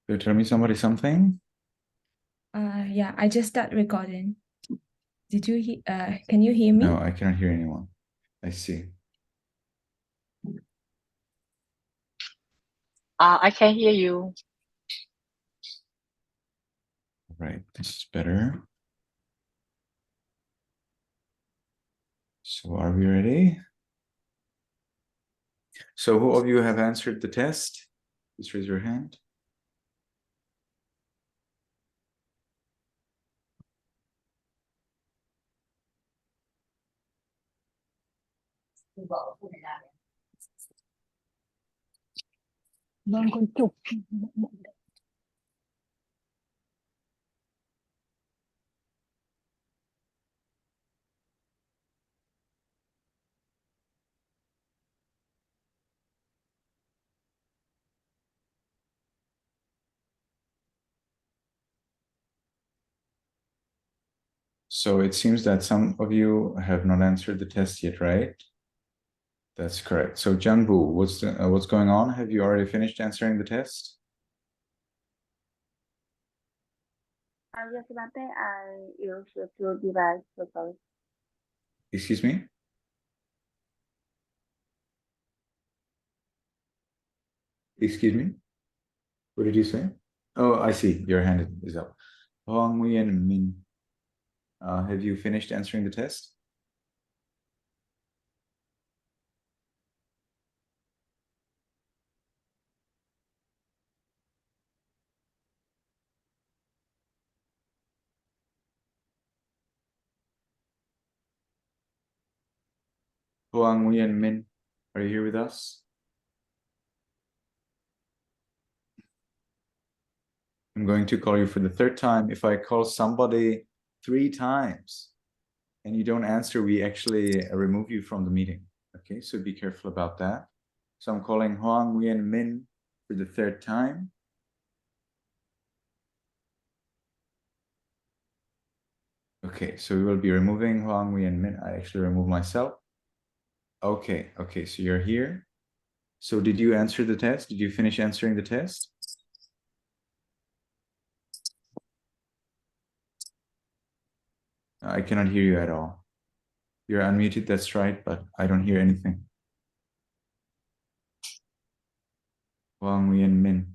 So tell me something. Yeah, I just start recording. Did you can you hear me? No, I cannot hear anyone. I see. I can hear you. Right, this is better. So are we ready? So who of you have answered the test? Please raise your hand. Vâng, con chụp. So it seems that some of you have not answered the test yet, right? That's correct. So Janbu, what's going on? Have you already finished answering the test? Yes, Bante, I use the two devices. So sorry. Excuse me? Excuse me? What did you say? Oh, I see. Your hand is up. Hoang Nguyen Min. Have you finished answering the test? Hoang Nguyen Min, are you here with us? I'm going to call you for the third time. If I call somebody 3 times and you don't answer, we actually remove you from the meeting. Okay, so be careful about that. So I'm calling Hoang Nguyen Min for the third time. Okay, so we will be removing Hoang Nguyen Min. I actually remove myself. Okay, so you're here. So did you answer the test? Did you finish answering the test? I cannot hear you at all. You're unmuted, that's right, but I don't hear anything. Hoang Nguyen Min,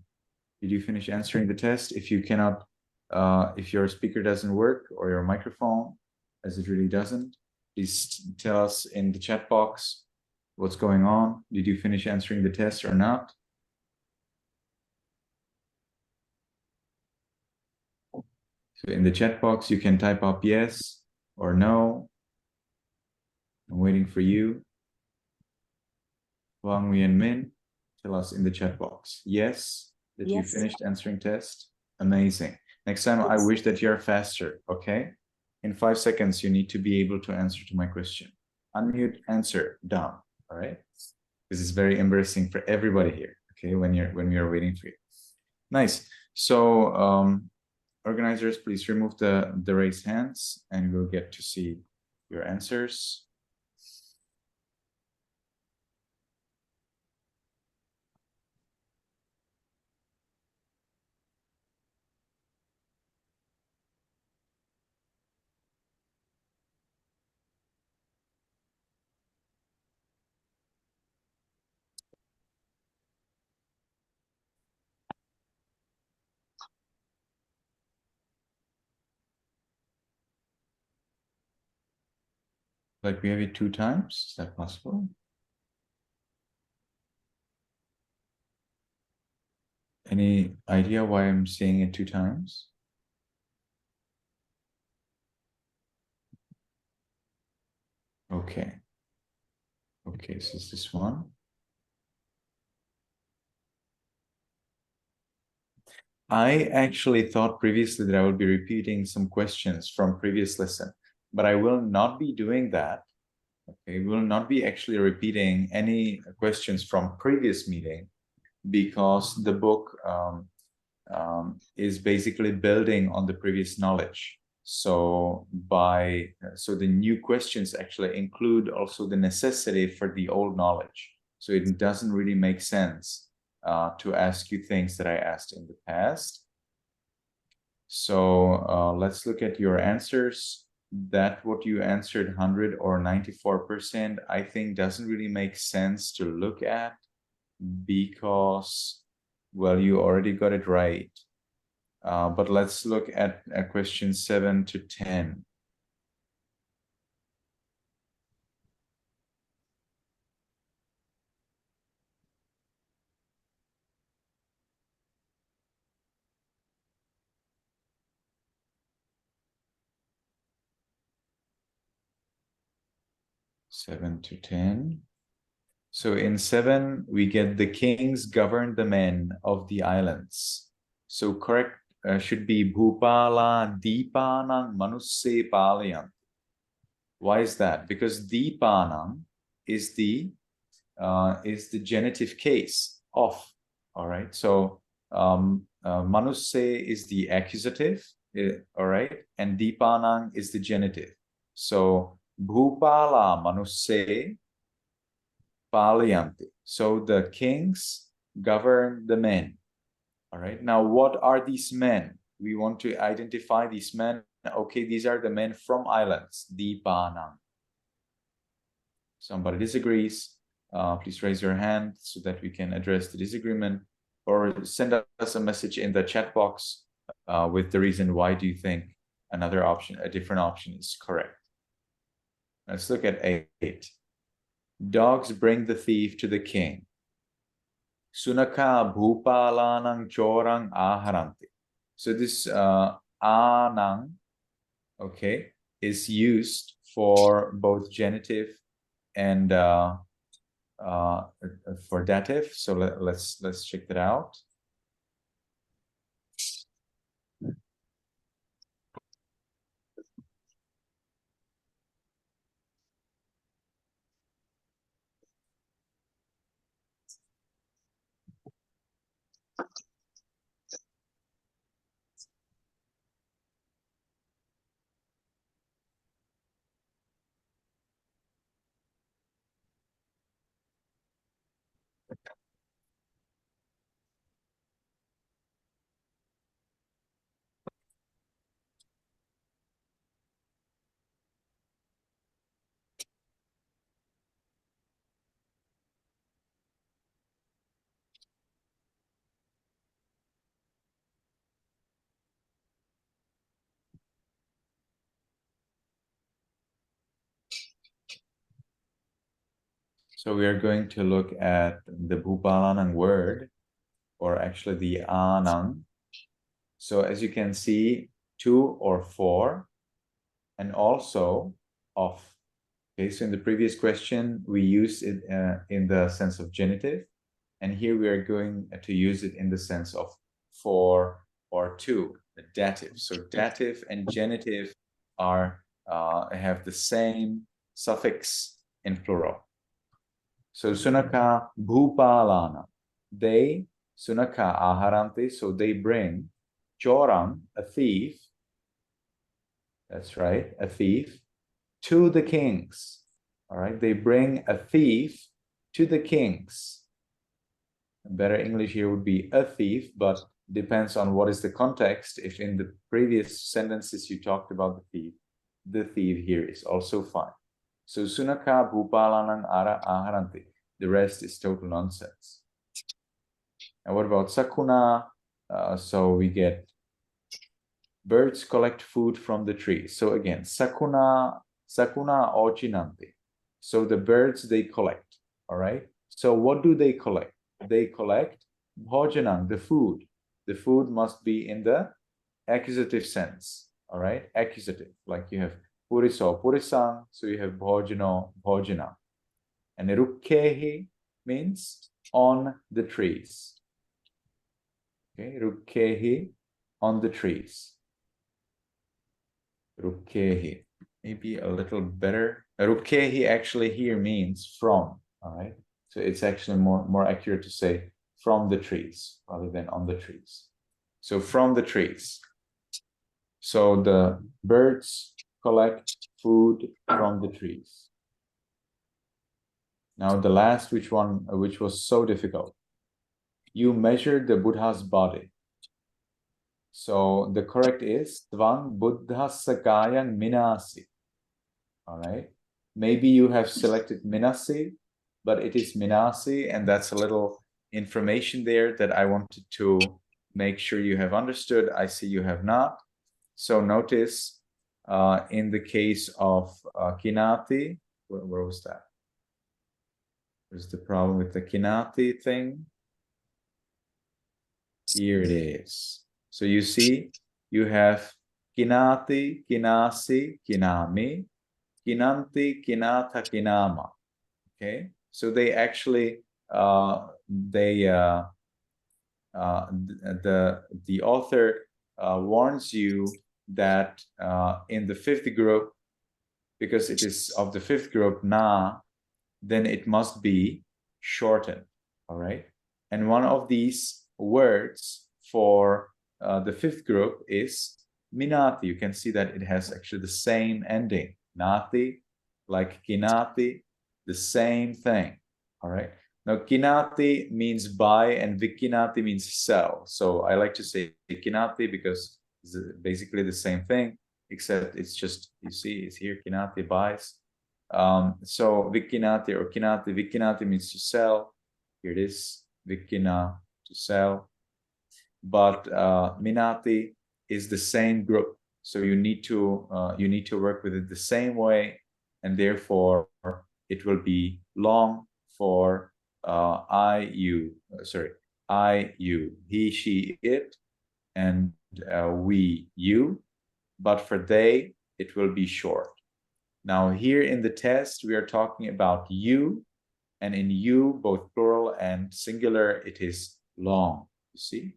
did you finish answering the test? If you cannot, if your speaker doesn't work or your microphone, as it really doesn't, please tell us in the chat box what's going on. Did you finish answering the test or not? So in the chat box, you can type up yes or no. I'm waiting for you. Hoang Nguyen Min, tell us in the chat box. Yes, that you finished answering test. Amazing. Next time, I wish that you're faster, okay? In 5 seconds, you need to be able to answer to my question. Unmute, answer, done, all right? This is very embarrassing for everybody here, okay, when we are waiting for you. Nice. So organizers, please remove the raised hands and we'll get to see your answers. Like we have it 2 times, is that possible? Any idea why I'm saying it 2 times? Okay. Okay, so it's this one. I actually thought previously that I would be repeating some questions from previous lesson, but I will not be doing that. Okay, we will not be actually repeating any questions from previous meeting because the book is basically building on the previous knowledge. So the new questions actually include also the necessity for the old knowledge. So it doesn't really make sense to ask you things that I asked in the past. So let's look at your answers. That what you answered 100 or 94%, I think doesn't really make sense to look at because, well, you already got it right. But let's look at question 7 to 10. Seven to 10. So in 7, we get the kings govern the men of the islands. So correct should be Bhupala Deepanang Manusse PALI-EN. Why is that? Because Deepanang is the genitive case of. All right. So Manusse is the accusative. All right, and Deepanang is the genitive. So Bhupala Manusse PALI-EN. So the kings govern the men. All right. Now, what are these men? We want to identify these men. Okay, these are the men from islands. Deepanang. Somebody disagrees. Please raise your hand so that we can address the disagreement, or send us a message in the chat box with the reason why do you think another option, a different option is correct. Let's look at 8. Dogs bring the thief to the king. Sunaka bhupalanang chorang aharanti. So this anang, okay, is used for both genitive and for dative. So let's check that out. So we are going to look at the Bhupalanang word, or actually the Anang. So as you can see, 2 or 4, and also of. Okay, so in the previous question, we used it in the sense of genitive, and here we are going to use it in the sense of 4 or 2, the dative. So dative and genitive are have the same suffix in plural. So Sunaka Bhupalana, they, Sunaka Aharante, so they bring, Chorang, a thief, that's right, a thief, to the kings. All right, they bring a thief to the kings. A better English here would be a thief, but depends on what is the context. If in the previous sentences you talked about the thief here is also fine. So Sunaka Bhupalanang Ara Aharanti. The rest is total nonsense. And what about Sakuna? So we get birds collect food from the tree. So again, Sakuna Ochinanti. So the birds they collect. All right. So what do they collect? They collect bhojanang, the food. The food must be in the accusative sense. All right. Accusative. Like you have puriso, purisang. So you have bhojano, bhojana. And rukkehi means on the trees. Okay. Rukkehi, on the trees. Rukkehi. Maybe a little better. Rukkehi actually here means from. All right. So it's actually more accurate to say from the trees rather than on the trees. So from the trees. So the birds collect food from the trees. Now the last, which was so difficult. You measure the Buddha's body. So the correct is Tvang Buddhassa Kayang Minasi. All right. Maybe you have selected Minasi, but it is Minasi, and that's a little information there that I wanted to make sure you have understood. I see you have not. So notice in the case of Kinati, where was that? Where's the problem with the Kinati thing? Here it is. So you see, you have Kinati, Kinasi, Kinami, Kinanti, Kinata, Kinama. Okay, so they actually the author warns you that in the fifth group, because it is of the fifth group na, then it must be shortened. All right, and one of these words for the fifth group is minati. You can see that it has actually the same ending, nati, like kinati, the same thing. All right. Now, kinati means buy and vikinati means sell. So I like to say kinati because it's basically the same thing, except it's just, you see, it's here, kinati buys. So vikinati or kinati, vikinati means to sell. Here it is, vikina, to sell. But minati is the same group. So you need to work with it the same way, and therefore it will be long for I, you, he, she, it, and we, you. But for they, it will be short. Now here in the test, we are talking about you, and in you, both plural and singular, it is long, you see?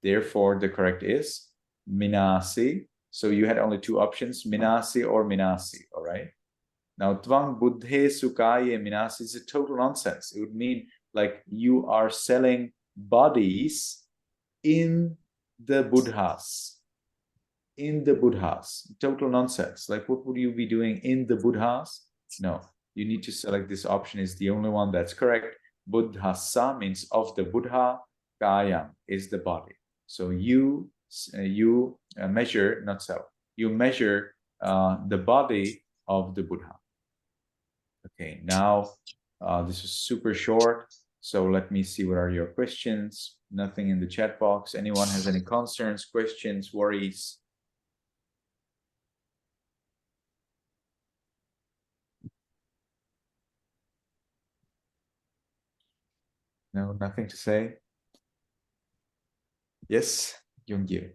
Therefore, the correct is minasi. So you had only two options, minasi or minasi, all right? Now, tvang buddhe sukaye minasi is a total nonsense. It would mean like you are selling bodies in the Buddhas. In the Buddhas. Total nonsense. Like, what would you be doing in the Buddhas? No, you need to select this option is the only one that's correct. Buddhasa means of the Buddha. Kayam is the body. So you measure, not self, you measure the body of the Buddha. Okay, now this is super short. So let me see what are your questions. Nothing in the chat box. Anyone has any concerns, questions, worries? No, nothing to say. Yes, Yongyu.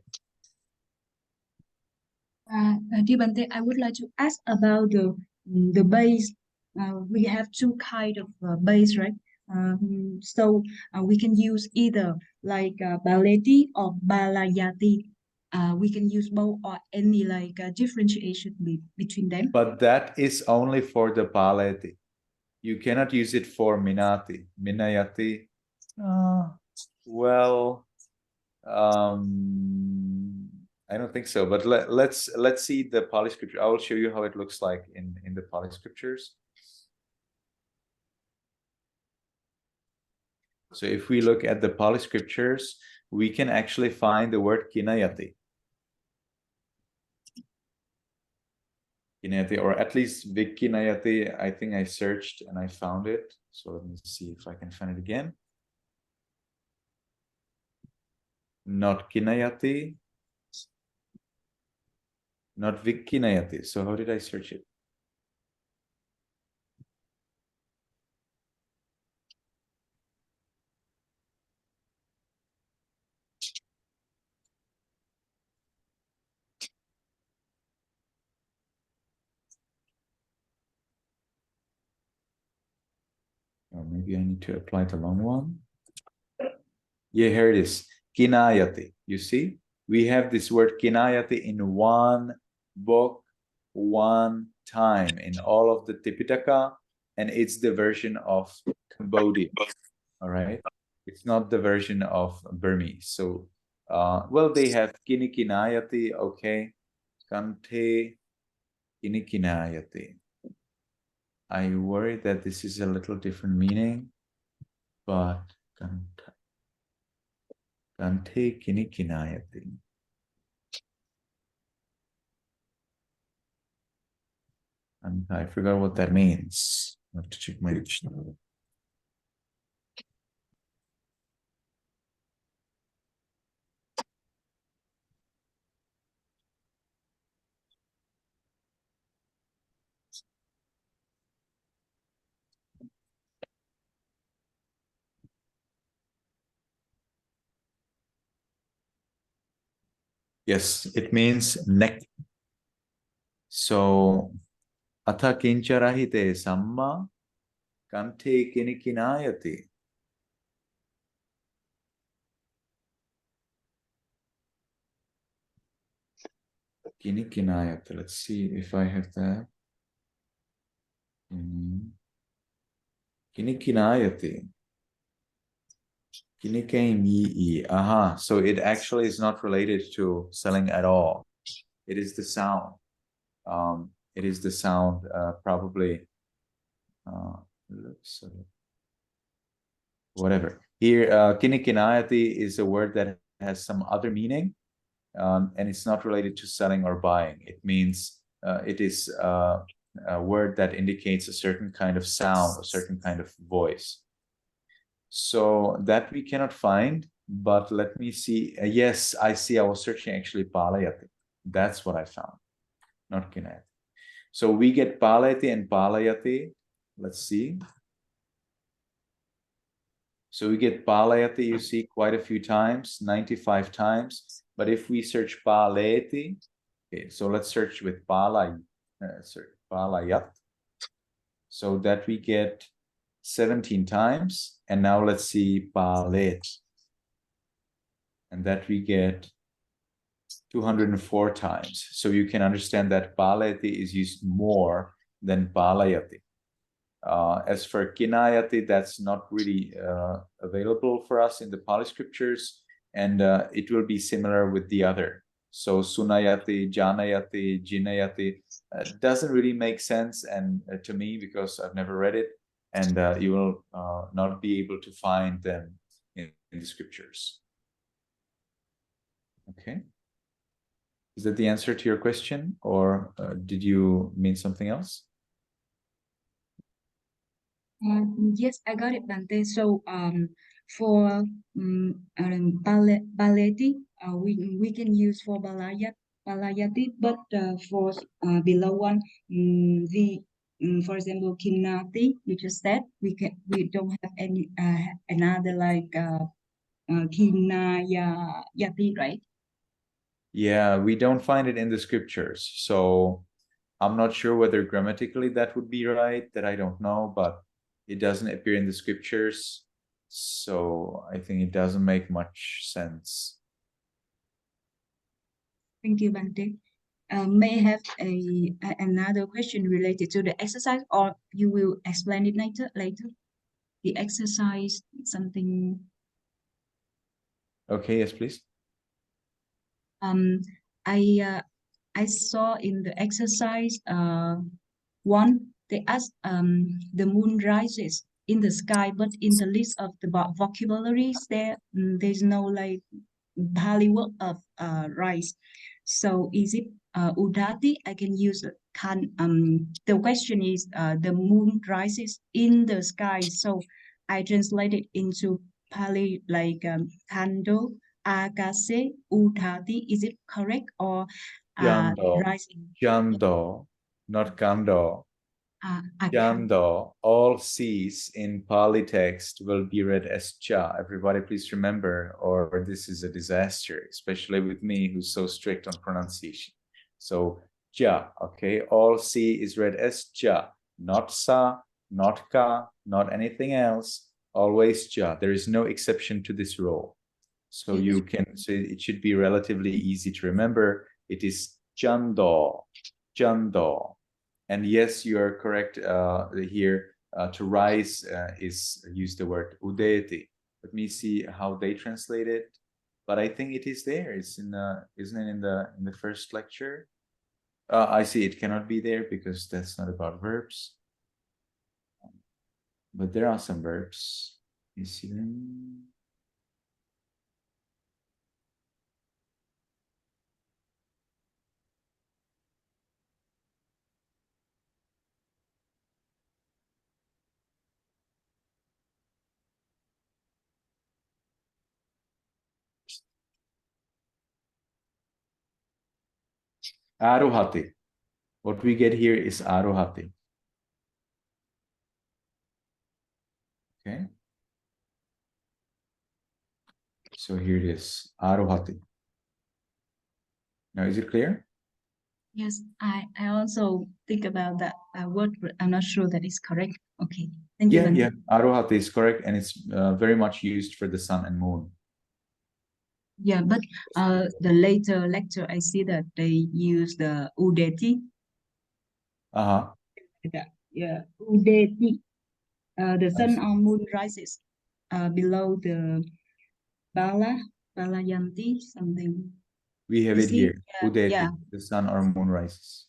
Dear Bante, I would like to ask about the base. We have two kind of base, right? So we can use either like baleti or balayati. We can use both or any like differentiation between them. But that is only for the paleti. You cannot use it for minati. Minayati. Well, I don't think so. But let's see the Pali scripture. I will show you how it looks like in the Pali scriptures. So if we look at the Pali scriptures, we can actually find the word kinayati. Kinayati, or at least vikinayati. I think I searched and I found it. So let me see if I can find it again. Not kinayati. Not vikinayati. So how did I search it? Or maybe I need to apply the long one. Yeah, here it is. Kinayati. You see, we have this word kinayati in one book, one time in all of the Tipitaka, and it's the version of Cambodia. All right, it's not the version of Burmese. So, well, they have kinikinayati. Okay, kante kinikinayati. I worry that this is a little different meaning, but Kante kinikinayati. And I forgot what that means. I have to check my dictionary. Yes, it means neck. So, atha kincharahite samma kante kinikinayati. Kinikinayati. Let's see if I have that. Kinikinayati. Kinikaimi. Aha. So it actually is not related to selling at all. It is the sound. It is the sound, probably. Whatever. Here, kinikinayati is a word that has some other meaning, and it's not related to selling or buying. It means it is a word that indicates a certain kind of sound, a certain kind of voice. So that we cannot find, but let me see. Yes, I see. I was searching actually PALI-EN. That's what I found, not kinayati. So we get PALI-EN and PALI-EN. Let's see. So we get PALI-EN, you see, quite a few times, 95 times. But if we search PALI-EN, okay, so let's search with PALI-EN. So that we get 17 times. And now let's see PALI-EN. And that we get 204 times. So you can understand that PALI-EN is used more than PALI-EN. As for kinayati, that's not really available for us in the Pali scriptures, and it will be similar with the other. So sunayati, janayati, jinayati doesn't really make sense and to me, because I've never read it, and you will not be able to find them in the scriptures. Okay. Is that the answer to your question, or did you mean something else? Yes, I got it, Bante. So, for baleti, we can use for balayati, but for below one, for example, kinati, you just said we don't have any another like kinayati, right? Yeah, we don't find it in the scriptures. So I'm not sure whether grammatically that would be right, that I don't know, but it doesn't appear in the scriptures. So I think it doesn't make much sense. Thank you, Bante. May I have another question related to the exercise, or you will explain it later? The exercise, something. Okay, yes, please. Um, I saw in the exercise one, they asked the moon rises in the sky, but in the list of the vocabularies there's no like Pali word of rise. So is it udati? I can use the question is the moon rises in the sky. So I translated into Pali like kando akase udati. Is it correct, or Jando, rising? jando, not kando. Jando, all C's in Pali text will be read as cha. Everybody please remember, or this is a disaster, especially with me who's so strict on pronunciation. So ja, okay, all C is read as ja, not sa, not ka, not anything else, always ja. There is no exception to this rule. So you can, so it should be relatively easy to remember. It is jando, jando. And yes, you are correct here. To rise is use the word udeti. Let me see how they translate it. But I think it is there. It's in isn't it in the first lecture? I see it cannot be there because that's not about verbs. But there are some verbs. You see them? Aruhati. What we get here is aruhati. Okay. So here it is, aruhati. Now, is it clear? Yes, I also think about that word, but I'm not sure that is correct. Okay, thank you, Yeah, Bante. yeah. Aruhati is correct, and it's very much used for the sun and moon. Yeah, but the later lecture, I see that they use the udeti. Uh-huh. Yeah, udeti. The sun see. or moon rises below the Balayanti, something. We have You it see? here. Udeti, Yeah. the sun or moon rises.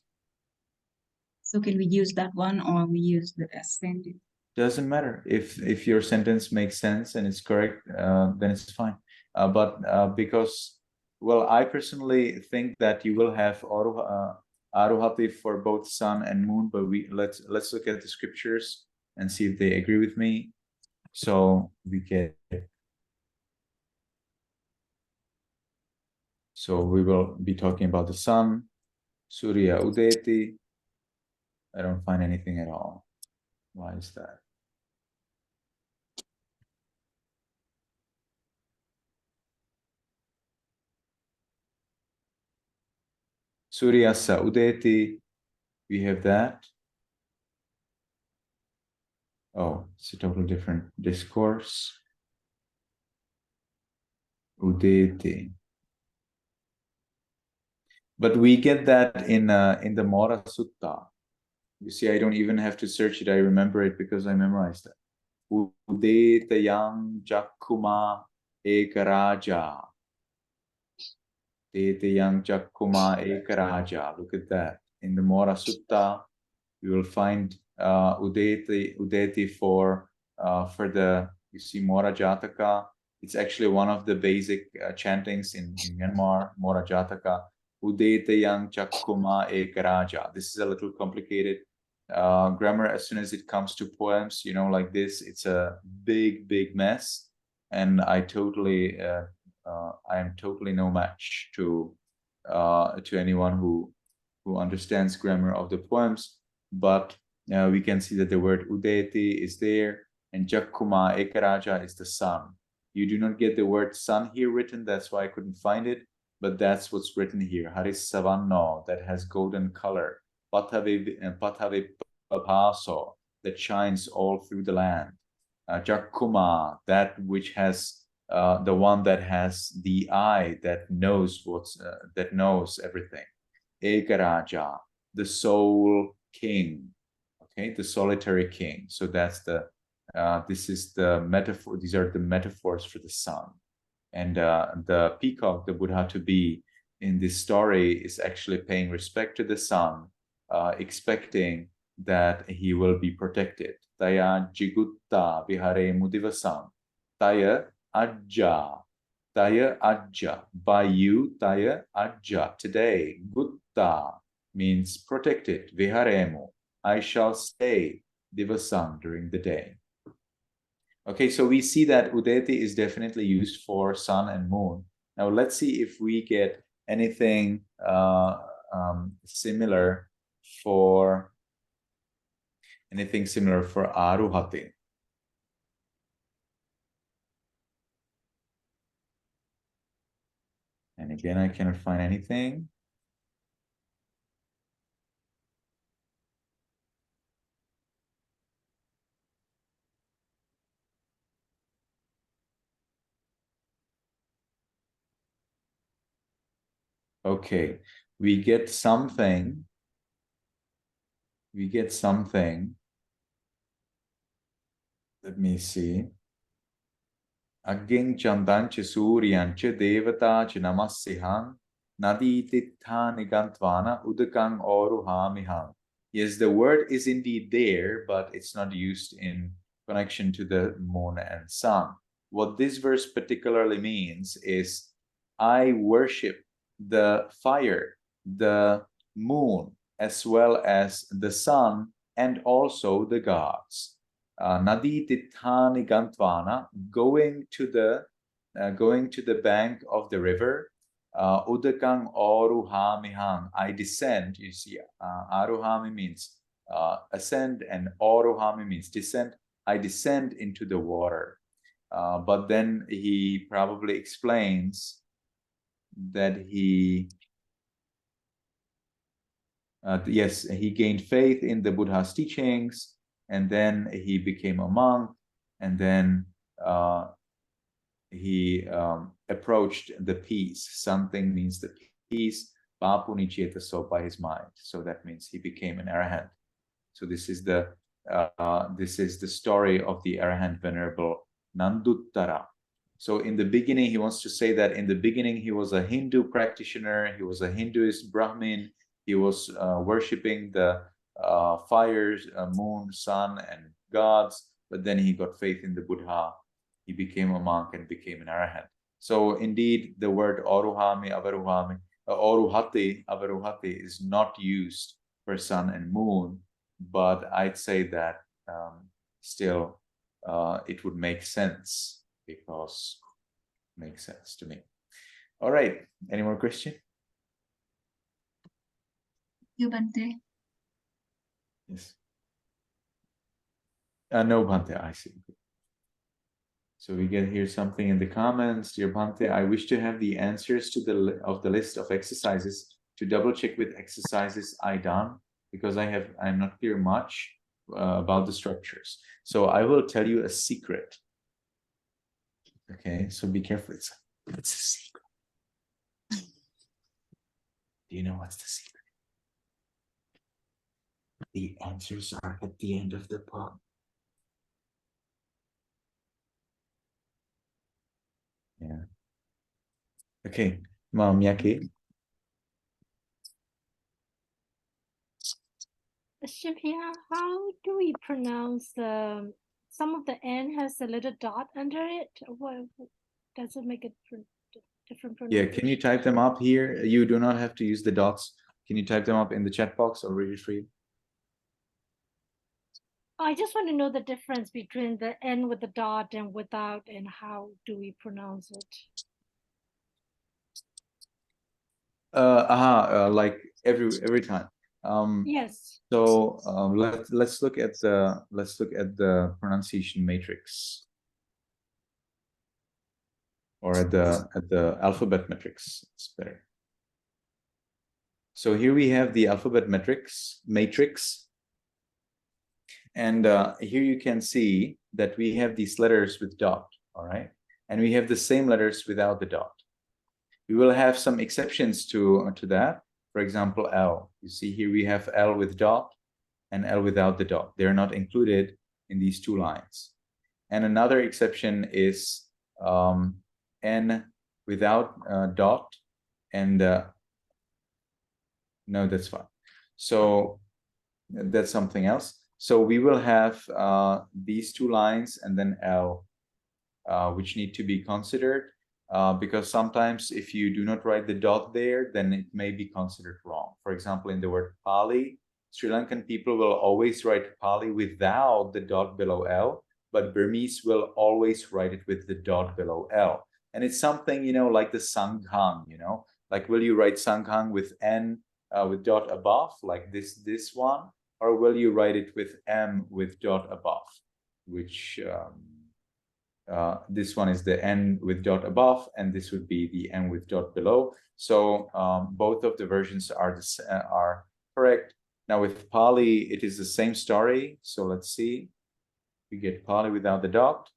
So can we use that one or we use the ascended? Doesn't matter. If your sentence makes sense and it's correct, then it's fine. But because, well, I personally think that you will have aruhati for both sun and moon, but let's look at the scriptures and see if they agree with me. So we will be talking about the sun, Surya Udeti. I don't find anything at all. Why is that? Suryasa Udeti, we have that. Oh, it's a totally different discourse. Udeti. But we get that in the Mora Sutta. You see, I don't even have to search it. I remember it because I memorized it. Udetayang Jakkuma Ekaraja. Udetayang Jakkuma Ekaraja. Look at that. In the Mora Sutta, we will find Udeti for the, you see, Mora Jataka. It's actually one of the basic chantings in Myanmar, Mora Jataka. Udetayang Chakkuma Ekaraja. This is a little complicated grammar. As soon as it comes to poems, you know, like this, it's a big mess. And I am totally no match to anyone who understands grammar of the poems. But we can see that the word udeti is there, and Jakkuma Ekaraja is the sun. You do not get the word sun here written, that's why I couldn't find it, but that's what's written here. Haris Savanno, that has golden color. Pathave Papaso, that shines all through the land. Jakkuma, that which has the one that has the eye that knows that knows everything. Ekaraja, the sole king, okay, the solitary king. So that's this is the metaphor. These are the metaphors for the sun. And the peacock, the Buddha to be in this story, is actually paying respect to the sun, expecting that he will be protected. Taya jigutta vihare mudivasam. Taya ajja. Taya ajja. By you, taya ajja. Today, gutta means protected. Viharemu. I shall stay divasam, during the day. Okay, so we see that udeti is definitely used for sun and moon. Now let's see if we get anything similar for aruhati. And again, I cannot find anything. Okay, we get something. Let me see. Aging chandancha suryancha devatacha namassihang nadi titha nigantvana udakang oruhamihang. Yes, the word is indeed there, but it's not used in connection to the moon and sun. What this verse particularly means is, I worship the fire, the moon, as well as the sun, and also the gods. Nadi Tithani Gantvana, going to the bank of the river. Udakang oruhamihang, I descend. You see, aruhami means ascend, and oruhami means descend. I descend into the water. But then he probably explains that he, yes, he gained faith in the Buddha's teachings, and then he became a monk, and then he approached the peace. Something means the peace, Papuni Chetaso, by his mind. So that means he became an arahant. So this is the story of the arahant Venerable Nanduttara. So in the beginning, he wants to say that in the beginning he was a Hindu practitioner. He was a Hinduist Brahmin. He was worshipping the fires, moon, sun, and gods. But then he got faith in the Buddha. He became a monk and became an arahant. So indeed, the word oruhami, avaruhami, oruhati, avaruhati is not used for sun and moon, but I'd say that still it would make sense, because it makes sense to me. All right, any more question? You Bante. Yes. No, Bhante, I see. So we get here something in the comments. Dear Bhante, I wish to have the answers to the list of exercises to double check with exercises I done, because I'm not clear much about the structures. So I will tell you a secret. Okay, so be careful. It's a secret. Do you know what's the secret? The answers are at the end of the book. Yeah. Okay, Mom Yaki. Shivya, how do we pronounce the, some of the N has a little dot under it? What does it make it different Yeah, pronunciation? can you type them up here? You do not have to use the dots. Can you type them up in the chat box or read it for you? I just want to know the difference between the N with the dot and without, and how do we pronounce it? Like every time. Yes. So let's look at the pronunciation matrix, or at the alphabet matrix. It's better. So here we have the alphabet matrix, and here you can see that we have these letters with dot. All right, and we have the same letters without the dot. We will have some exceptions to that. For example, L. You see here we have L with dot and L without the dot. They're not included in these two lines. And another exception is N without dot, and no, that's fine. So that's something else. So we will have these two lines and then L, which need to be considered. Because sometimes if you do not write the dot there, then it may be considered wrong. For example, in the word Pali, Sri Lankan people will always write Pali without the dot below L, but Burmese will always write it with the dot below L. And it's something, like the Sanghang, like will you write Sanghang with N with dot above, like this one, or will you write it with M with dot above, which this one is the N with dot above, and this would be the N with dot below. So both of the versions are correct. Now with Pali, it is the same story. So let's see. We get Pali without the dot.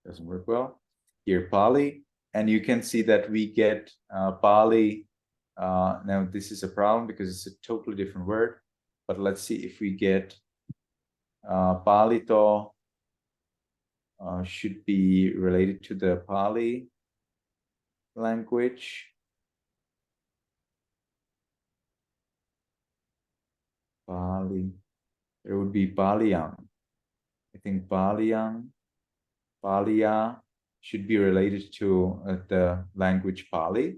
Doesn't work well. Here Pali, and you can see that we get Pali. Now this is a problem because it's a totally different word. But let's see if we get Palito should be related to the Pali language. Pali, there would be Paliang. I think Paliang, Palia should be related to the language Pali.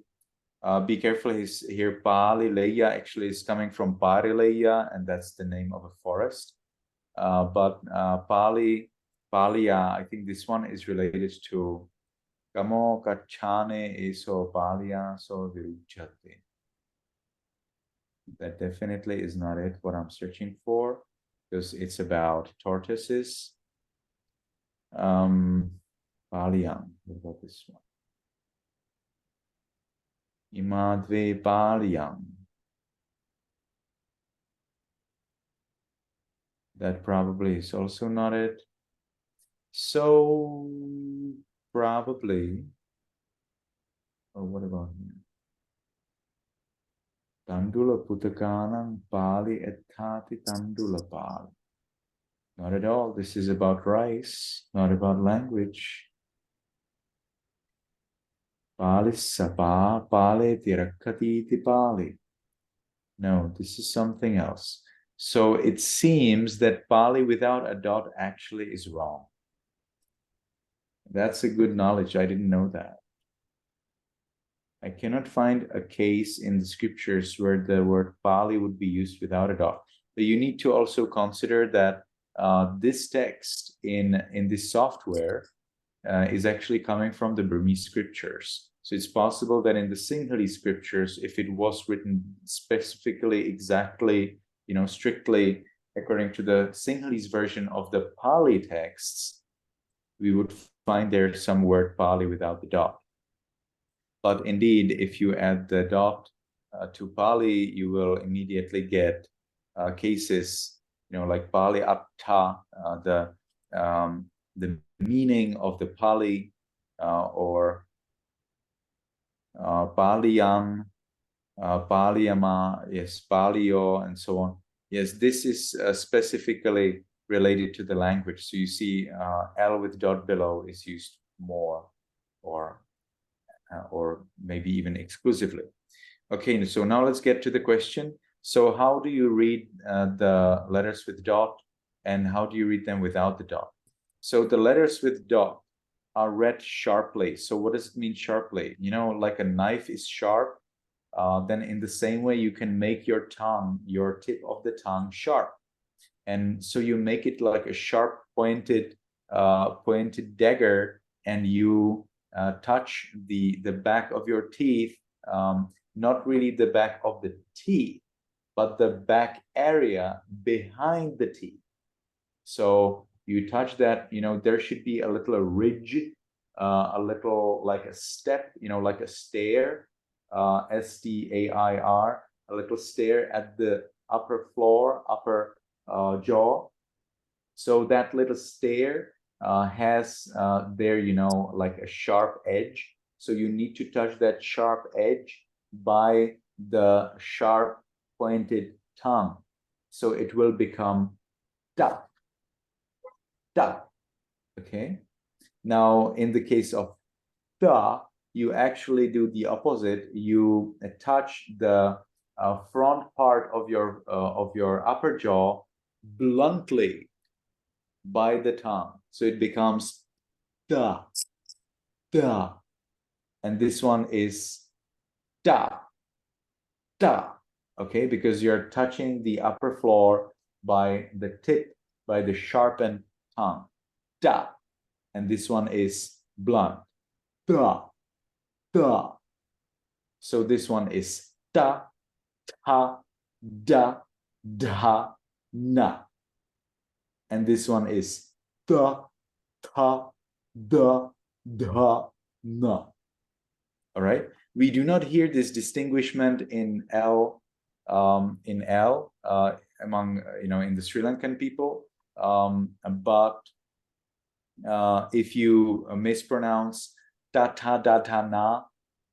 Be careful, here Palileya actually is coming from Parileya, and that's the name of a forest. But Palia, I think this one is related to Kamo kachane eso palia so virujate. That definitely is not it, what I'm searching for, because it's about tortoises. Paliam, what about this one? Imadve paliam. That probably is also not it. So probably, or what about here? Tandula putakanam pali ethati tandula pali. Not at all. This is about rice, not about language. Pali sapa pali tirakati pali. No, this is something else. So it seems that Pali without a dot actually is wrong. That's a good knowledge. I didn't know that. I cannot find a case in the scriptures where the word Pali would be used without a dot. But you need to also consider that this text in this software is actually coming from the Burmese scriptures. So it's possible that in the Sinhalese scriptures, if it was written specifically, exactly, strictly according to the Sinhalese version of the Pali texts, we would find there some word Pali without the dot. But indeed, if you add the dot to Pali, you will immediately get cases, like Pali Atta, the meaning of the Pali, or Paliyam, Paliyama, yes, Paliyo, and so on. Yes, this is specifically related to the language. So you see L with dot below is used more, or maybe even exclusively. Okay, so now let's get to the question. So how do you read the letters with dot, and how do you read them without the dot? So the letters with dot are read sharply. So what does it mean sharply? Like a knife is sharp, then in the same way you can make your tip of the tongue sharp. And so you make it like a sharp pointed dagger, and you touch the back of your teeth, not really the back of the teeth, but the back area behind the teeth. So you touch that, there should be a little ridge, a little like a step, like a stair, S-T-A-I-R, a little stair at the upper floor, upper jaw. So that little stair has there, like a sharp edge. So you need to touch that sharp edge by the sharp pointed tongue. So it will become da, da. Okay. Now, in the case of da, you actually do the opposite. You touch the front part of your upper jaw bluntly by the tongue. So it becomes da, da. And this one is da, da. Okay, because you're touching the upper floor by the tip, by the sharpened tongue. Da. And this one is blunt. Da, da. So this one is da, ta, da, da, na. And this one is da, ta, da, da, na. All right. We do not hear this distinguishment in L, among in the Sri Lankan people. But if you mispronounce tatadadhana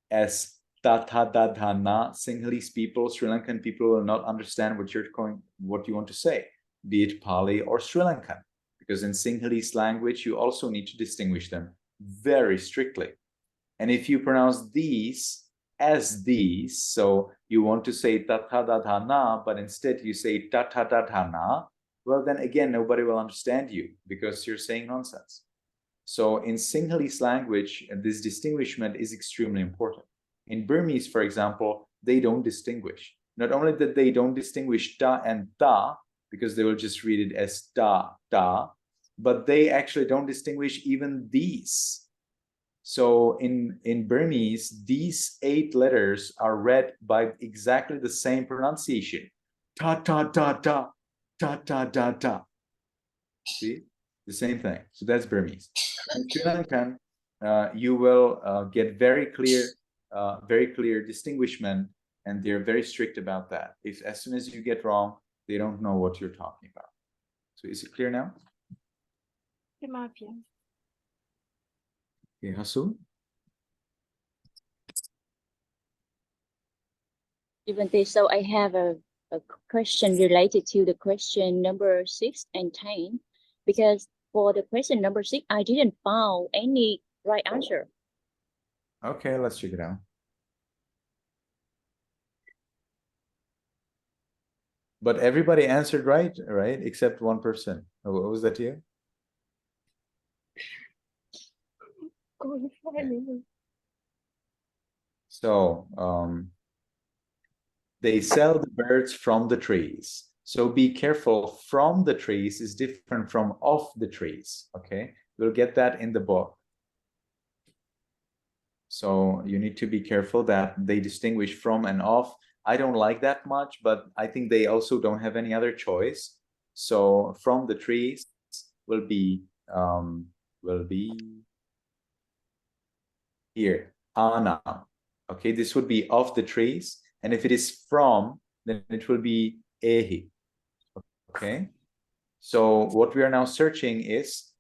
as tatadadhana, Sinhalese people, Sri Lankan people will not understand what you want to say, be it Pali or Sri Lankan, because in Sinhalese language you also need to distinguish them very strictly. And if you pronounce these as these, so you want to say tatadadhana, but instead you say tatadadhana, well, then again, nobody will understand you because you're saying nonsense. So in Sinhalese language, this distinguishment is extremely important. In Burmese, for example, they don't distinguish. Not only that they don't distinguish da and da, because they will just read it as da, da, but they actually don't distinguish even these. So in Burmese, these 8 letters are read by exactly the same pronunciation. Ta ta ta ta ta ta ta ta. See, the same thing. So that's Burmese. In Sri Lankan, you will get very clear distinguishment, and they're very strict about that. If as soon as you get wrong, they don't know what you're talking about. So is it clear now? In my opinion. Okay, Hasu? So I have a question related to the question number 6 and 10, because for the question number 6, I didn't find any right answer. Okay, let's check it out. But everybody answered right, except one person. What was that you? So they sell the birds from the trees. So be careful. From the trees is different from off the trees. Okay, we'll get that in the book. So you need to be careful that they distinguish from and off. I don't like that much, but I think they also don't have any other choice. So from the trees will be here, ana. Okay, this would be off the trees. And if it is from, then it will be ehi. Okay. So what we are now searching is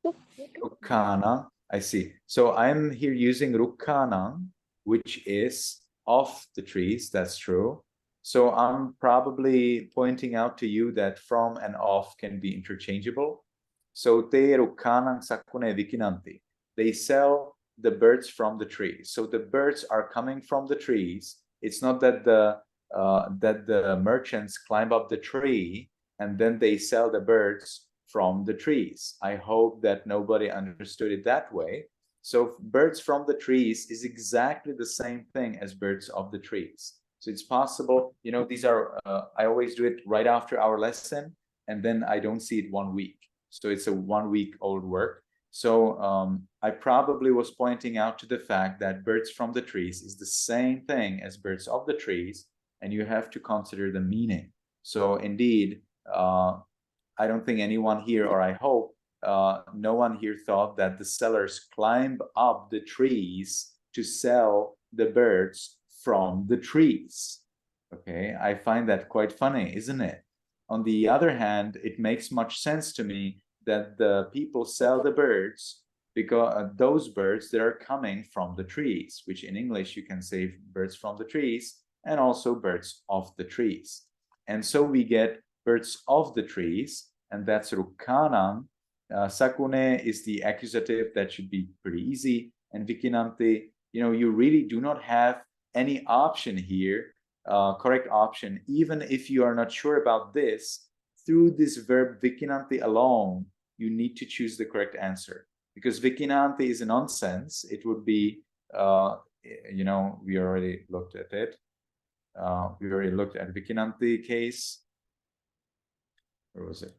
rukkana. I see. So I'm here using rukkana, which is off the trees. That's true. So I'm probably pointing out to you that from and off can be interchangeable. So te rukkana sakune vikinanti. They sell the birds from the trees. So the birds are coming from the trees. It's not that the merchants climb up the tree and then they sell the birds from the trees. I hope that nobody understood it that way. So birds from the trees is exactly the same thing as birds of the trees. So it's possible, you know, these are, I always do it right after our lesson, and then I don't see it 1 week. So it's a 1 week old work. So I probably was pointing out to the fact that birds from the trees is the same thing as birds of the trees, and you have to consider the meaning. So indeed, I don't think anyone here, or I hope no one here thought that the sellers climb up the trees to sell the birds from the trees. Okay, I find that quite funny, isn't it? On the other hand, it makes much sense to me that the people sell the birds because those birds that are coming from the trees, which in English you can say birds from the trees and also birds of the trees. And so we get birds of the trees, and that's rukkanam. Sakune is the accusative. That should be pretty easy. And vikinanti, you know, you really do not have any option here, correct option, even if you are not sure about this. Through this verb vikinanti alone, you need to choose the correct answer, because vikinanti is a nonsense. It would be, you know, we already looked at it. We already looked at vikinanti case. Where was it?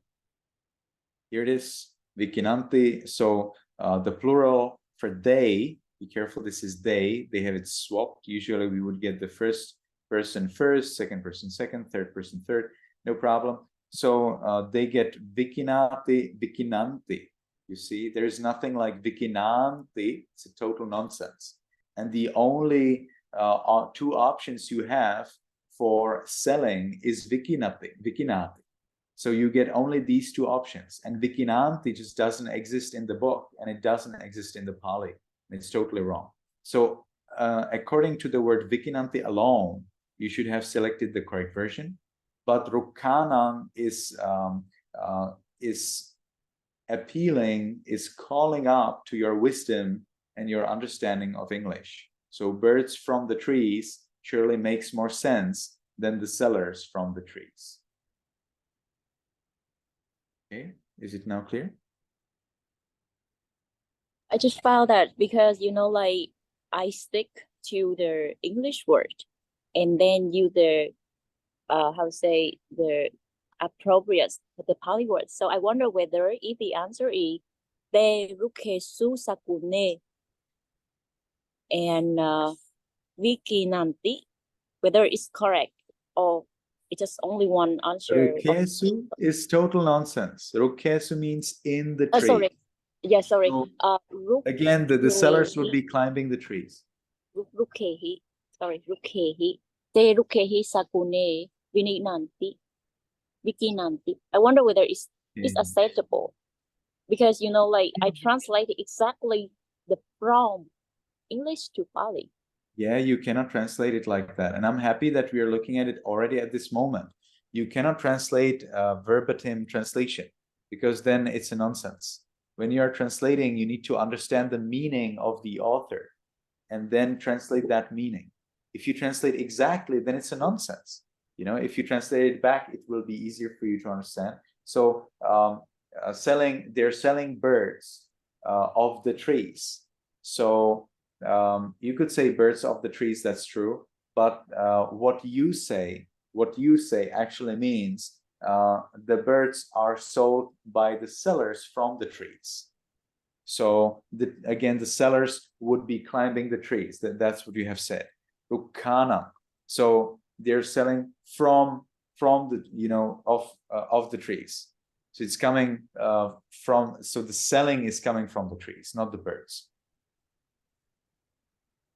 Here it is, vikinanti. So the plural for they, be careful, this is they have it swapped. Usually we would get the first person first, second person second, third person third, no problem. So they get vikinati, vikinanti. You see, there's nothing like vikinanti. It's a total nonsense. And the only 2 options you have for selling is vikinati, vikinati. So you get only these 2 options. And vikinanti just doesn't exist in the book, and it doesn't exist in the Pali. It's totally wrong. So according to the word vikinanti alone, you should have selected the correct version. But rukkanam is appealing, is calling up to your wisdom and your understanding of English. So birds from the trees surely makes more sense than the sellers from the trees. Okay, is it now clear? I just found that because, you know, like I stick to the English word and then use the how to say the appropriate the Pali word. So I wonder whether if the answer is de rukesu sakune, and Vikinanti, whether it's correct or it's just only one answer. Rukesu is total nonsense. Rukesu means in the tree. Sorry. Yeah, sorry. So, Ruk- again, the sellers would be climbing the trees. Rukehi. Sorry, Rukehi. Te Rukehi Sakune Vininanti. Vikinanti. I wonder whether it's acceptable. Because you know, like I translated exactly the from English to Pali. Yeah, you cannot translate it like that. And I'm happy that we are looking at it already at this moment. You cannot translate verbatim translation because then it's a nonsense. When you are translating, you need to understand the meaning of the author and then translate that meaning. If you translate exactly, then it's a nonsense. You know, if you translate it back, it will be easier for you to understand. So they're selling birds of the trees. So you could say birds of the trees, that's true. But what you say actually means the birds are sold by the sellers from the trees. So again, the sellers would be climbing the trees. That's what you have said. Rukkana. So they're selling from the, you know, of the trees. So it's coming so the selling is coming from the trees, not the birds.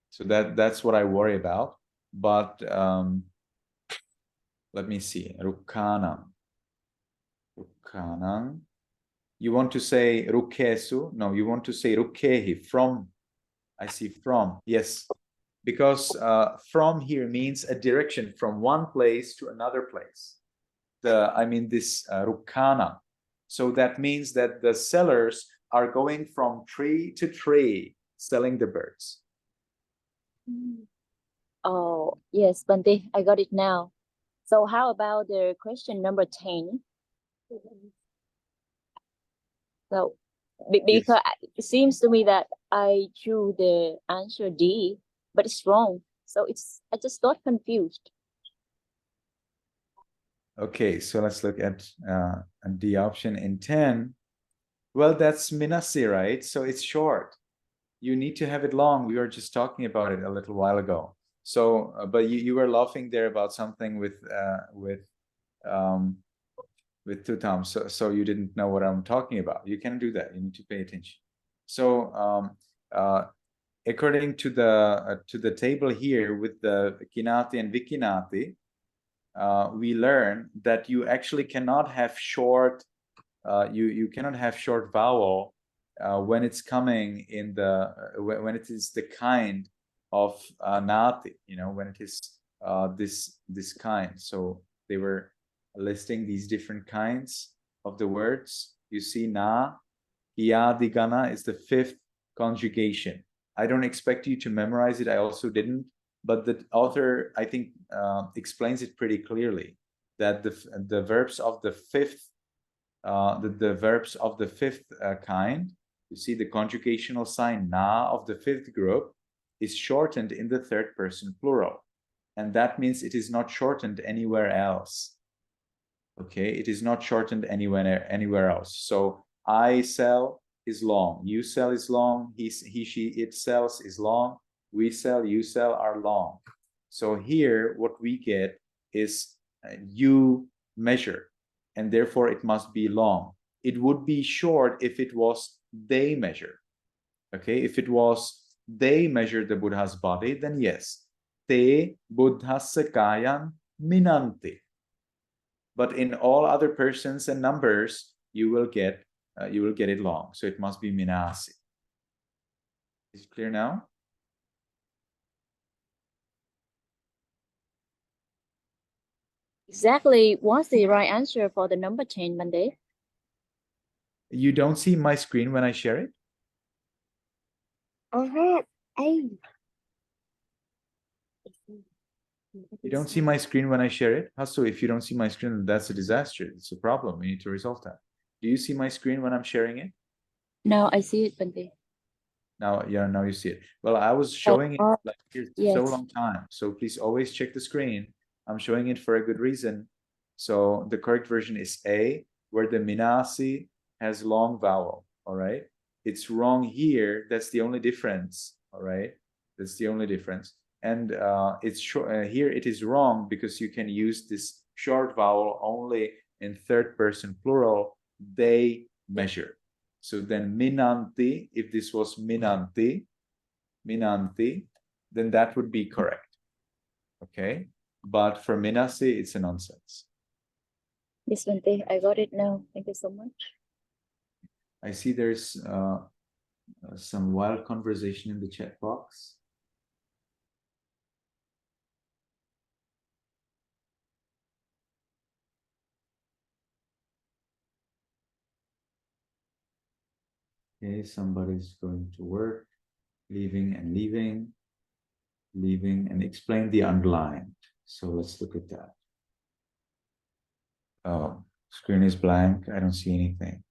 So that's what I worry about. But let me see. Rukkana. Rukkana. You want to say rukesu? No, you want to say rukehi, from. I see from. Yes. Because from here means a direction from one place to another place. This rukkana. So that means that the sellers are going from tree to tree selling the birds. Oh, yes, Bante, I got it now. So how about the question number 10? So because it seems to me that I drew the answer D, but it's wrong. So I just got confused. Okay, so let's look at the option in 10. Well, that's Minasi, right? So it's short. You need to have it long. We were just talking about it a little while ago. So, but you were laughing there about something with two times. So you didn't know what I'm talking about. You can't do that. You need to pay attention. So according to the table here with the Kinati and Vikinati, we learn that you actually cannot have short. You cannot have short vowel when it's coming in when it is the kind of nati. You know, when it is this kind. So they were listing these different kinds of the words. You see, na, hiyadigana is the 5th conjugation. I don't expect you to memorize it. I also didn't, but the author, I think, explains it pretty clearly that the verbs of the 5th, the verbs of the 5th kind, you see the conjugational sign na of the 5th group is shortened in the 3rd person plural, and that means it is not shortened anywhere else. Okay, it is not shortened anywhere else. So I sell is long, you sell is long, he, she, it sells is long, we sell, you sell are long. So here what we get is you measure, and therefore it must be long. It would be short if it was they measure. Okay, if it was they measure the Buddha's body, then yes, te buddhassa kayam minanti. But in all other persons and numbers, you will get it long. So it must be minasi. Is it clear now? Exactly. What's the right answer for the number 10, Monday? You don't see my screen when I share it? You don't see my screen when I share it? Hasso, if you don't see my screen, that's a disaster. It's a problem. We need to resolve that. Do you see my screen when I'm sharing it? No, I see it, Bante. Now, yeah, now you see it. Well, I was showing it like here so long time. So please always check the screen. I'm showing it for a good reason. So the correct version is A, where the minasi has long vowel. All right. It's wrong here. That's the only difference. All right. That's the only difference. And it's short, here it is wrong because you can use this short vowel only in third person plural. They measure. So then minanti, if this was minanti, then that would be correct. Okay, but for minasi, it's a nonsense. Yes, Bante, I got it now. Thank you so much. I see there's some wild conversation in the chat box. Okay, somebody's going to work, leaving and leaving, and explain the underlined. So let's look at that. Oh, screen is blank. I don't see anything.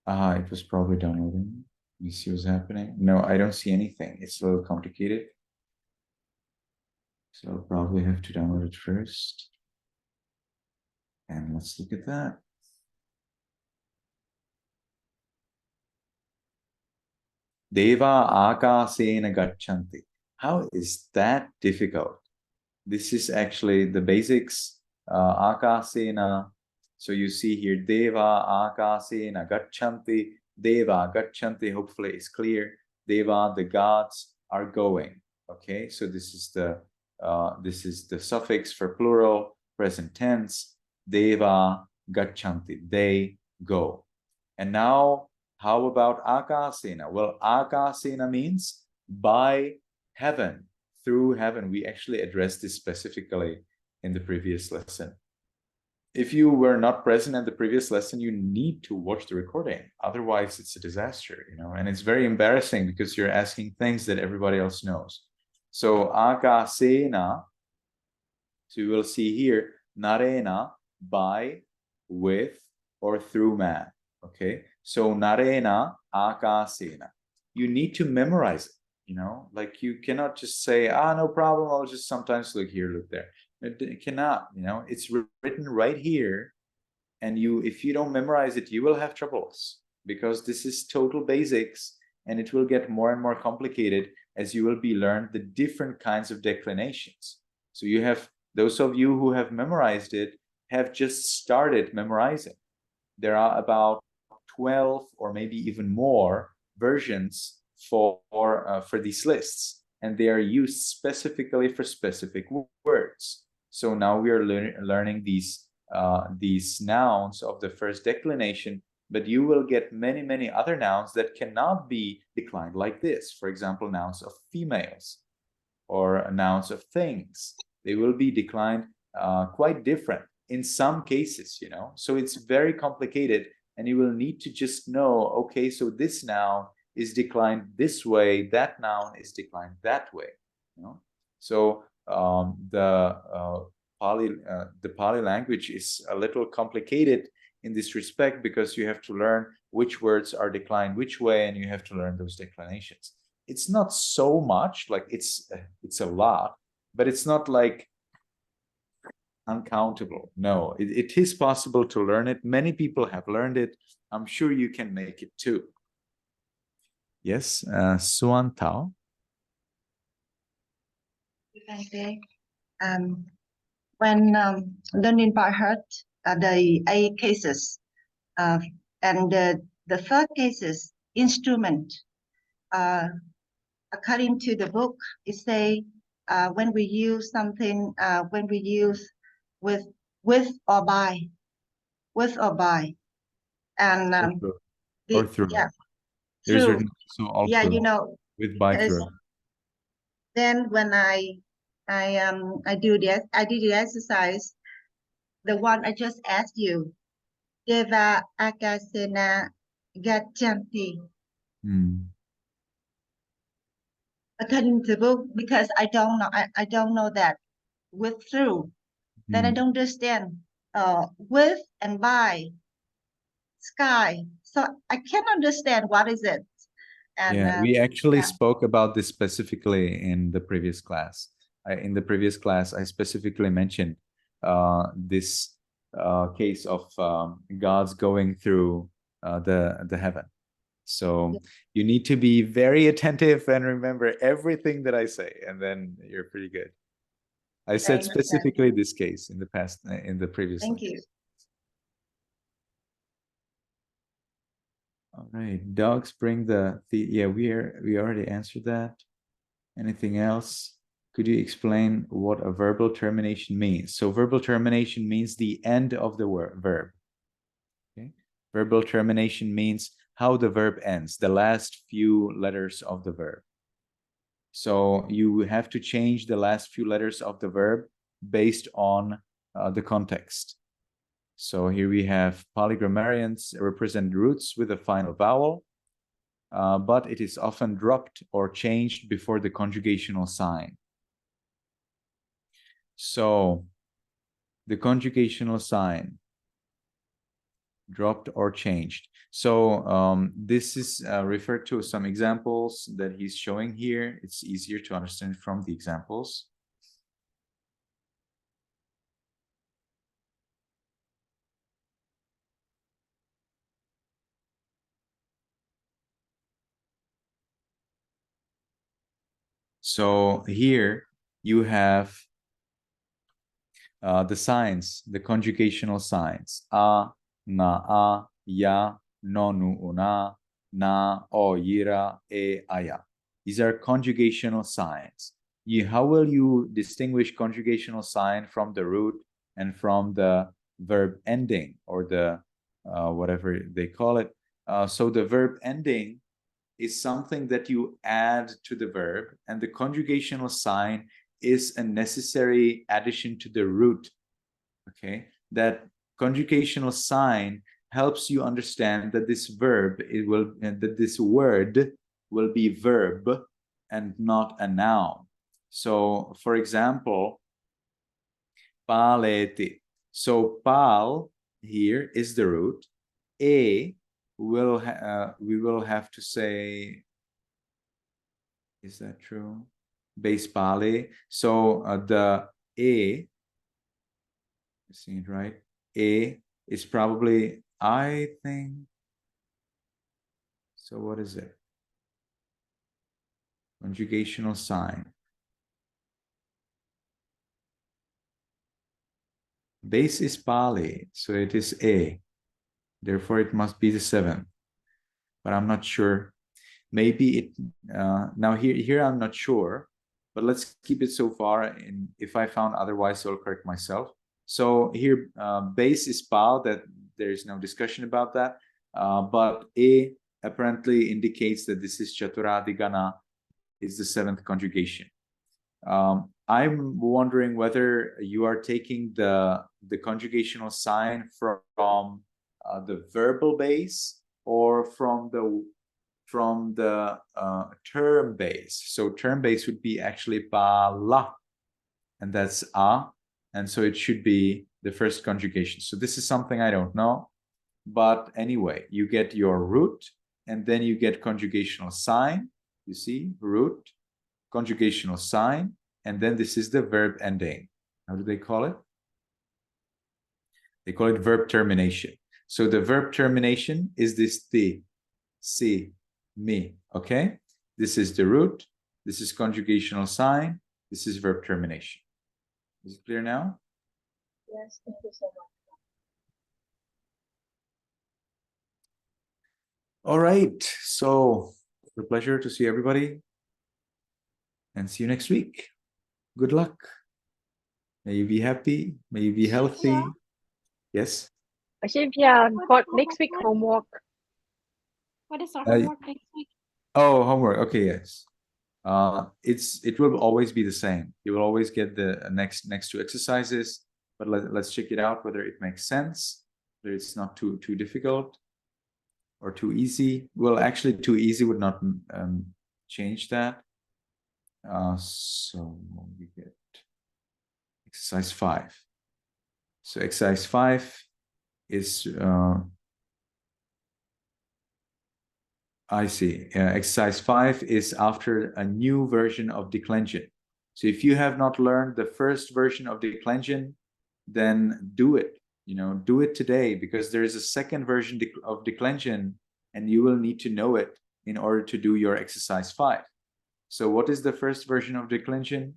It was probably downloading. Let me see what's happening. No, I don't see anything. It's a little complicated. So I'll probably have to download it first. And let's look at that. Deva akasena gacchanti. How is that difficult? This is actually the basics. Akasena. So you see here, Deva akasena gacchanti. Deva gacchanti, hopefully is clear. Deva, the gods are going. Okay, so this is the suffix for plural, present tense. Deva gacchanti, they go. And now, how about akasena? Well, akasena means by heaven, through heaven. We actually addressed this specifically in the previous lesson. If you were not present at the previous lesson, you need to watch the recording. Otherwise, it's a disaster, you know, and it's very embarrassing because you're asking things that everybody else knows. So akasena, so you will see here, narena, by, with, or through man. Okay, so narena akasena. You need to memorize it, you know, like you cannot just say, no problem, I'll just sometimes look here, look there. It cannot, you know, it's written right here. And if you don't memorize it, you will have troubles because this is total basics and it will get more and more complicated as you will be learned the different kinds of declinations. So you have, those of you who have memorized it have just started memorizing. There are about 12 or maybe even more versions for these lists, and they are used specifically for specific words. So now we are learning these nouns of the first declination, but you will get many, many other nouns that cannot be declined like this. For example, nouns of females or nouns of things. They will be declined quite different in some cases, you know. So it's very complicated, and you will need to just know, okay, so this noun is declined this way, that noun is declined that way, you know. So the Pali language is a little complicated in this respect because you have to learn which words are declined which way, and you have to learn those declinations. It's not so much, like it's a lot, but it's not like uncountable. No, it is possible to learn it. Many people have learned it. I'm sure you can make it too. Yes, Suan Tao. When learning by heart the 8 cases, and the first cases, instrument, according to the book, it say when we use something, when we use with or by, and or through. Yeah, There's through. so all Yeah, through, you know, with by through. Then when I did the exercise, the one I just asked you, Deva Akasena Gacchanti. According to the book, because I don't know, I don't know that with through, then I don't understand with and by, sky. So I can't understand what is it. And yeah, we actually spoke about this specifically in the previous class. In the previous class, I specifically mentioned this case of gods going through the heaven. So you need to be very attentive and remember everything that I say, and then you're pretty good. I said specifically this case in the past, in the previous. Thank you. All right, dogs bring the yeah, we already answered that. Anything else? Could you explain what a verbal termination means? So verbal termination means the end of the verb. Okay. Verbal termination means how the verb ends, the last few letters of the verb. So you have to change the last few letters of the verb based on the context. So here we have polygrammarians represent roots with a final vowel, but it is often dropped or changed before the conjugational sign. So the conjugational sign, dropped or changed. So this is referred to some examples that he's showing here. It's easier to understand from the examples. So here you have the signs, the conjugational signs. A, na, a, ya, nonu, una, na, o, yira, e, aya. These are conjugational signs. How will you distinguish conjugational sign from the root and from the verb ending, or the whatever they call it? So the verb ending is something that you add to the verb, and the conjugational sign is a necessary addition to the root. Okay, that conjugational sign helps you understand that this verb, that this word will be verb and not a noun. So for example, paleti. So pal here is the root. We will have to say, is that true? Base pali. So the you see it right? Is probably, I think. So what is it? Conjugational sign. Base is pali, so it is a. Therefore, it must be the 7th. But I'm not sure. Maybe it now here I'm not sure, but let's keep it so far. And if I found otherwise, I'll correct myself. So here base is pal, that there is no discussion about that. But a apparently indicates that this is Chaturadigana, is the 7th conjugation. I'm wondering whether you are taking the conjugational sign from the verbal base or from the term base. So term base would be actually pala, and that's a, and so it should be the first conjugation. So this is something I don't know, but anyway, you get your root, and then you get conjugational sign. You see, root, conjugational sign, and then this is the verb ending. How do they call it? They call it verb termination. So the verb termination is this ti, si, mi, okay? This is the root, this is conjugational sign, this is verb termination. Is it clear now? Yes, thank you so much. All right, so it's a pleasure to see everybody, and see you next week. Good luck. May you be happy, may you be healthy. Yes? Yeah, for next week homework. What is our homework next week? Oh, homework. Okay, yes. It will always be the same. You will always get the next 2 exercises, but let's check it out whether it makes sense, whether it's not too difficult or too easy. Well, actually, too easy would not change that. So we get exercise 5. So exercise 5 is I see. Exercise 5 is after a new version of declension. So if you have not learned the first version of declension, then do it. You know, do it today, because there is a second version of declension, and you will need to know it in order to do your exercise 5. So what is the first version of declension?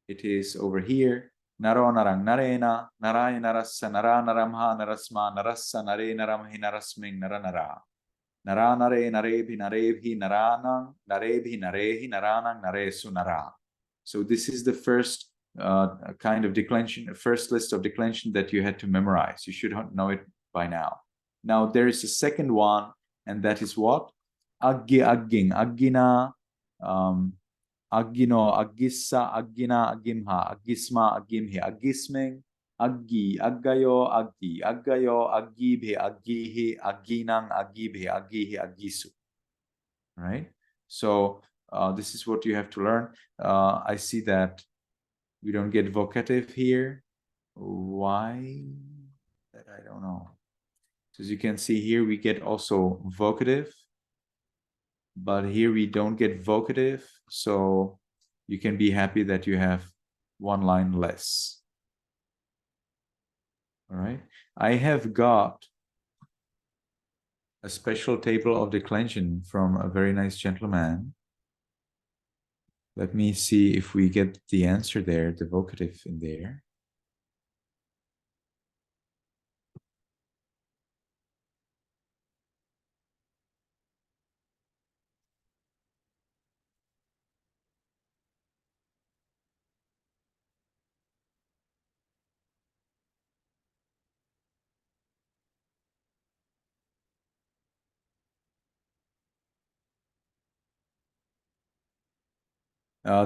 It is over here. Naro narang narena, naray narassa, nara naramha, narasma, narassa, nare naramhi, narasming, nara nara. Nara nare narebhi, narebhi, naranang, narebhi, narehi, naranang, naresu, nara. So this is the first kind of declension, first list of declension that you had to memorize. You should know it by now. Now there is a second one, and that is what? Aggi agging, aggina, aggino, aggissa, aggina, aggimha, aggisma, aggimhi, aggisming, aggi, aggayo, aggi, aggayo, aggibhe, aggihi, agginang, aggibhe, aggihi, aggisu. Right? So this is what you have to learn. I see that we don't get vocative here. Why? That I don't know. So as you can see here, we get also vocative, but here we don't get vocative. So you can be happy that you have one line less. All right. I have got a special table of declension from a very nice gentleman. Let me see if we get the answer there, the vocative in there.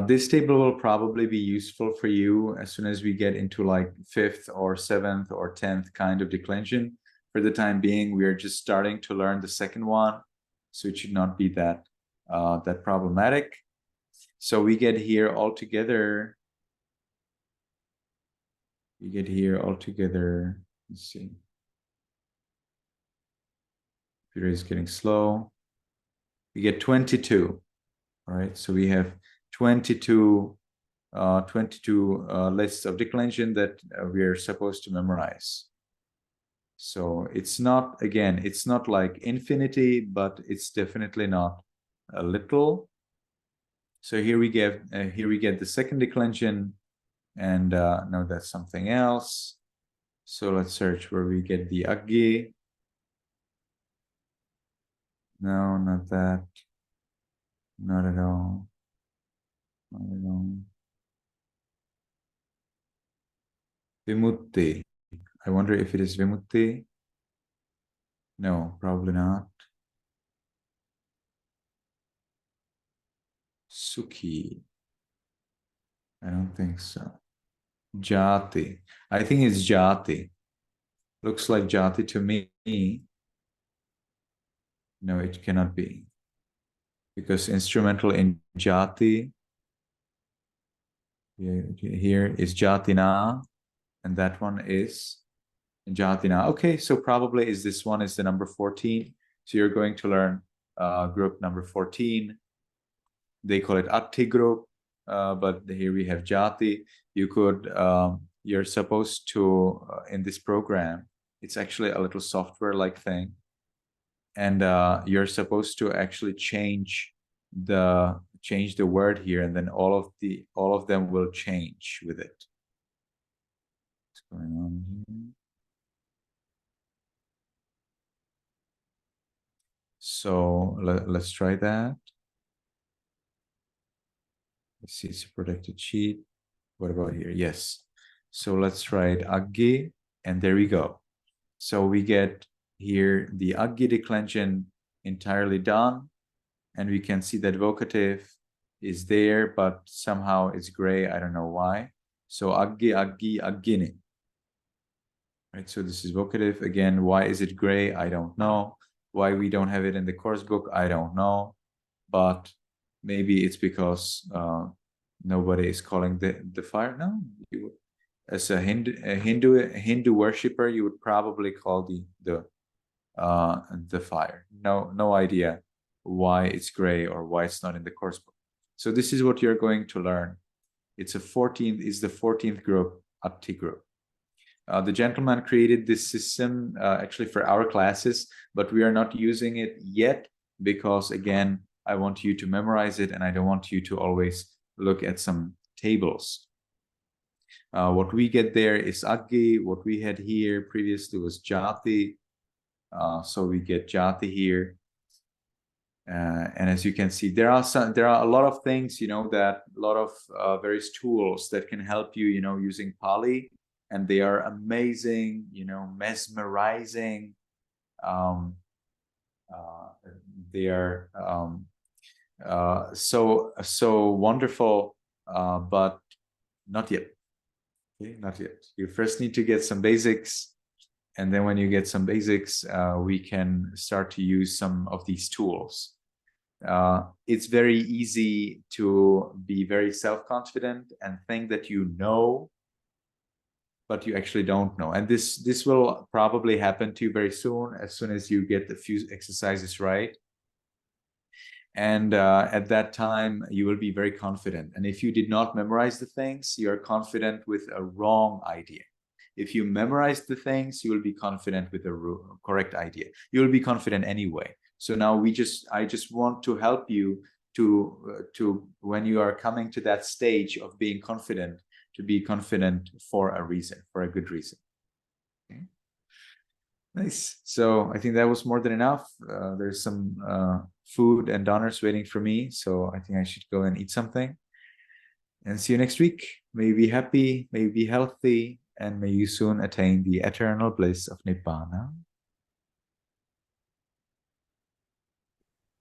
This table will probably be useful for you as soon as we get into like 5th or 7th or 10th kind of declension. For the time being, we are just starting to learn the second one, so it should not be that that problematic. So we get here all together. We get here all together. Let's see. Computer is getting slow. We get 22. All right, so we have 22 lists of declension that we are supposed to memorize. So it's not, again, it's not like infinity, but it's definitely not a little. So here we get the second declension, and no, that's something else. So let's search where we get the aggi. No, not that. Not at all. Not at all. Vimutti. I wonder if it is Vimutti. No, probably not. Sukhi. I don't think so. Jati. I think it's Jati. Looks like Jati to me. No, it cannot be. Because instrumental in Jati here is Jatina, and that one is Jatina. Okay, so probably is this one is the number 14. So you're going to learn group number 14. They call it Atti group, but here we have Jati. You could, you're supposed to, in this program, it's actually a little software-like thing. And you're supposed to actually change the word here, and then all of them will change with it. What's going on here? So let's try that. Let's see, it's a protected sheet. What about here? Yes. So let's write aggi, and there we go. So we get here the aggi declension entirely done, and we can see that vocative is there, but somehow it's gray. I don't know why. So aggi, aggi, aggini. Right, so this is vocative. Again, why is it gray? I don't know. Why we don't have it in the course book? I don't know. But maybe it's because nobody is calling the fire. No, you, as a Hindu worshiper, you would probably call the fire. No idea why it's gray or why it's not in the course book. So this is what you're going to learn. It's the 14th group, Atti group. The gentleman created this system actually for our classes, but we are not using it yet because, again, I want you to memorize it and I don't want you to always look at some tables. What we get there is Aggi. What we had here previously was Jati. So we get Jati here. And as you can see, there are a lot of things, that a lot of various tools that can help you, using Pali, and they are amazing, mesmerizing. They are so wonderful, but not yet. Okay, not yet. You first need to get some basics, and then when you get some basics, we can start to use some of these tools. It's very easy to be very self-confident and think that you know, but you actually don't know. And this will probably happen to you very soon as you get the few exercises right. And at that time, you will be very confident. And if you did not memorize the things, you are confident with a wrong idea. If you memorize the things, you will be confident with a correct idea. You will be confident anyway. So now I just want to help you to when you are coming to that stage of being confident, to be confident for a reason, for a good reason. Okay. Nice. So I think that was more than enough. There's some food and donors waiting for me. So I think I should go and eat something. And see you next week. May you be happy, may you be healthy, and may you soon attain the eternal bliss of Nibbana.